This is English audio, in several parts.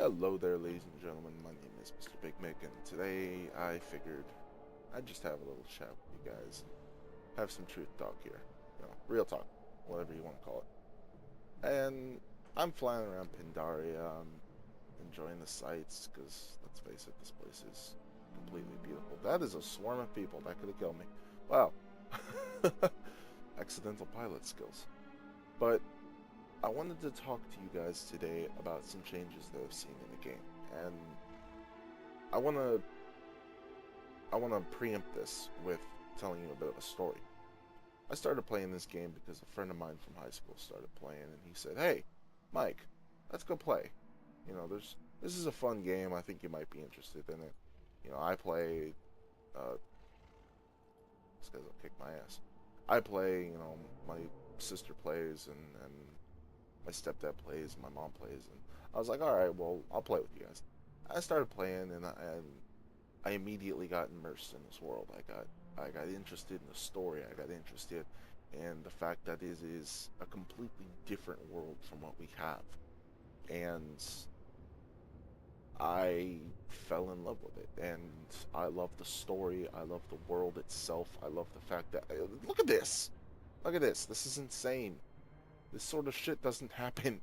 Hello there, ladies and gentlemen. My name is Mr. Big Mick, and today I figured I'd just have a little chat with you guys. Have some truth talk here. Real talk, whatever you want to call it. And I'm flying around Pandaria. I'm enjoying the sights, because, let's face it, this place is completely beautiful. That is a swarm of people. That could have killed me. Wow. Accidental pilot skills. But I wanted to talk to you guys today about some changes that I've seen in the game, and I want to preempt this with telling you a bit of a story. I started playing this game because a friend of mine from high school started playing, and he said, "Hey, Mike, let's go play. This is a fun game. I think you might be interested in it. I play. Uh, this guy's will kick my ass. I play. My sister plays, and my stepdad plays, my mom plays, and I was like, all right, well, I'll play with you guys. I started playing, and I immediately got immersed in this world. I got interested in the story. I got interested in the fact that it is a completely different world from what we have, and I fell in love with it. And I love the story. I love the world itself. I love the fact that look at this. Look at this. This is insane. This sort of shit doesn't happen.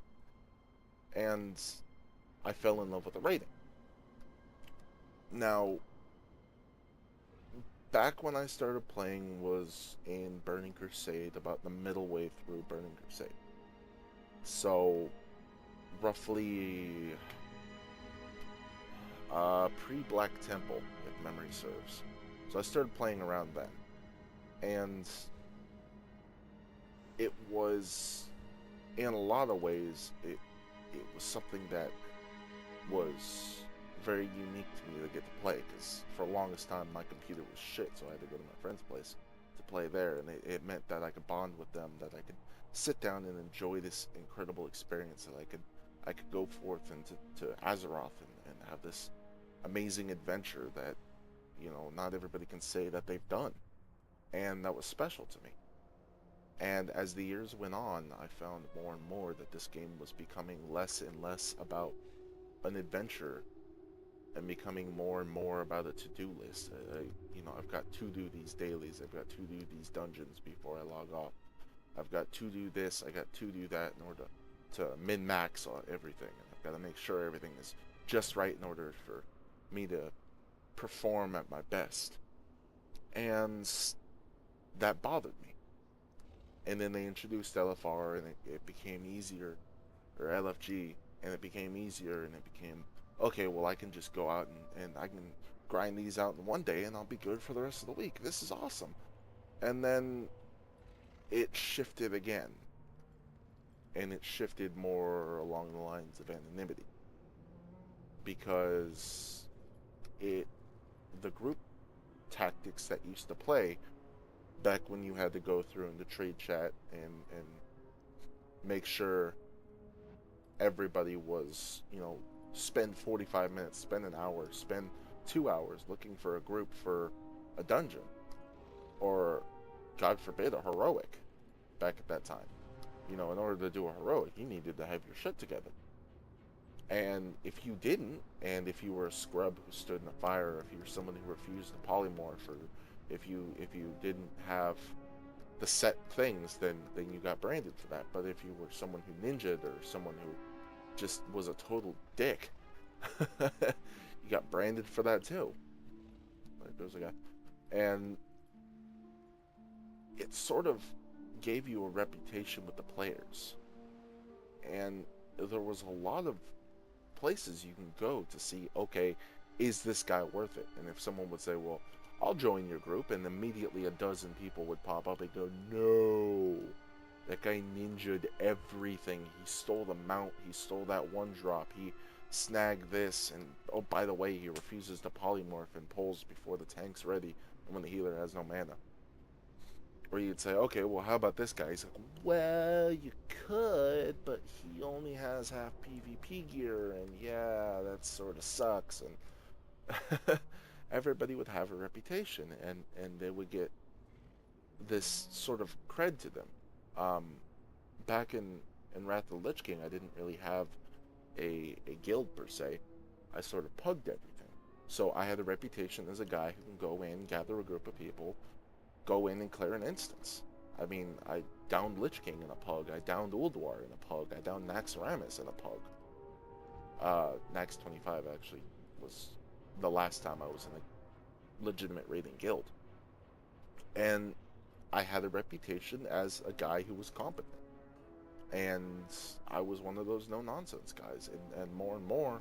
And I fell in love with the rating. Now, back when I started playing was in Burning Crusade, about the middle way through Burning Crusade. So, roughly pre-Black Temple, if memory serves. So I started playing around then. And it was, in a lot of ways, it was something that was very unique to me to get to play, because for the longest time my computer was shit, so I had to go to my friend's place to play there, and it meant that I could bond with them, that I could sit down and enjoy this incredible experience, that I could go forth into to Azeroth and have this amazing adventure that not everybody can say that they've done, and that was special to me. And as the years went on, I found more and more that this game was becoming less and less about an adventure and becoming more and more about a to-do list. I've got to do these dailies, I've got to do these dungeons before I log off. I've got to do this, I got to do that in order to min-max on everything. And I've got to make sure everything is just right in order for me to perform at my best. And that bothered me. And then they introduced LFR, and it became easier, or LFG, and it became easier, and it became, okay, well, I can just go out and I can grind these out in one day, and I'll be good for the rest of the week. This is awesome. And then it shifted again, and it shifted more along the lines of anonymity, because the group tactics that used to play back when you had to go through in the trade chat and make sure everybody was, spend 45 minutes, spend an hour, spend 2 hours looking for a group for a dungeon, or, God forbid, a heroic back at that time. In order to do a heroic, you needed to have your shit together. And if you didn't, and if you were a scrub who stood in the fire, if you were someone who refused to polymorph, or if you didn't have the set things, then you got branded for that. But if you were someone who ninja'd, or someone who just was a total dick, you got branded for that too. Like, there's a guy. And it sort of gave you a reputation with the players. And there was a lot of places you can go to see, okay, is this guy worth it? And if someone would say, well, I'll join your group, and immediately a dozen people would pop up and go, no, that guy ninja'd everything. He stole the mount, he stole that one drop, he snagged this, and oh, by the way, he refuses to polymorph and pulls before the tank's ready and when the healer has no mana. Or you'd say, okay, well, how about this guy? He's like, well, you could, but he only has half PvP gear, and yeah, that sort of sucks. And everybody would have a reputation, and they would get this sort of cred to them. Back in Wrath of the Lich King, I didn't really have a guild per se. I sort of pugged everything. So I had a reputation as a guy who can go in, gather a group of people, go in and clear an instance. I mean, I downed Lich King in a pug, I downed Ulduar in a pug, I downed Naxxramas in a pug. Nax 25 actually was the last time I was in a legitimate raiding guild. And I had a reputation as a guy who was competent. And I was one of those no-nonsense guys. And more,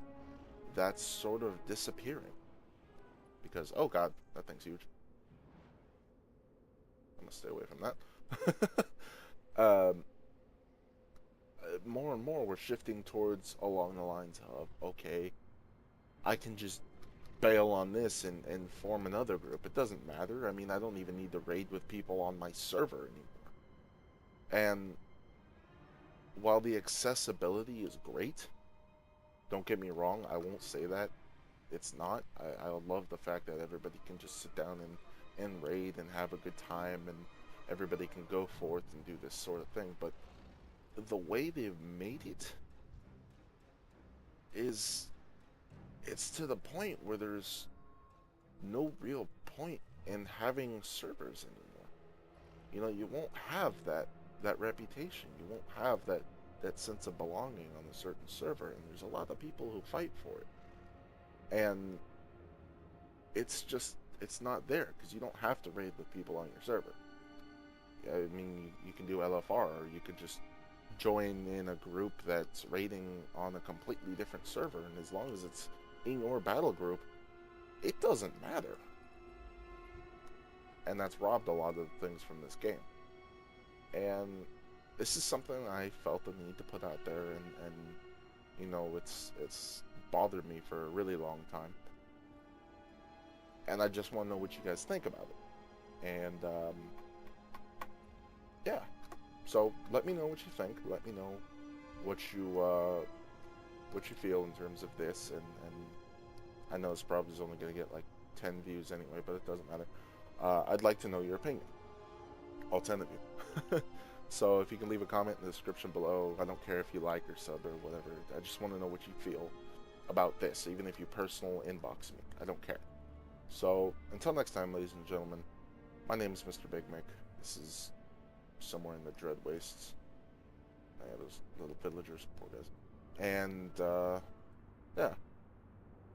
that's sort of disappearing. Because, oh god, that thing's huge. I'm gonna stay away from that. um, More and more, we're shifting towards along the lines of, okay, I can just bail on this and form another group. It doesn't matter. I mean, I don't even need to raid with people on my server anymore. And while the accessibility is great, don't get me wrong, I won't say that it's not. I love the fact that everybody can just sit down and raid and have a good time, and everybody can go forth and do this sort of thing. But the way they've made it is, it's to the point where there's no real point in having servers anymore. You know, you won't have that reputation. You won't have that sense of belonging on a certain server, and there's a lot of people who fight for it. And it's not there because you don't have to raid with people on your server. I mean, you can do LFR, or you could just join in a group that's raiding on a completely different server, and as long as it's in your battle group, it doesn't matter. And that's robbed a lot of things from this game. And this is something I felt the need to put out there, and you know, it's bothered me for a really long time. And I just want to know what you guys think about it. And yeah, so let me know what you think. Let me know what you feel in terms of this. And I know this probably is only going to get like 10 views anyway, but it doesn't matter. I'd like to know your opinion, all 10 of you. So if you can leave a comment in the description below. I don't care if you like or sub or whatever. I just want to know what you feel about this, even if you personal inbox me. I don't care. So until next time, ladies and gentlemen, my name is Mr. Big Mick. This is somewhere in the Dread Wastes. Yeah, those little villagers, poor guys. And yeah,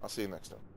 I'll see you next time.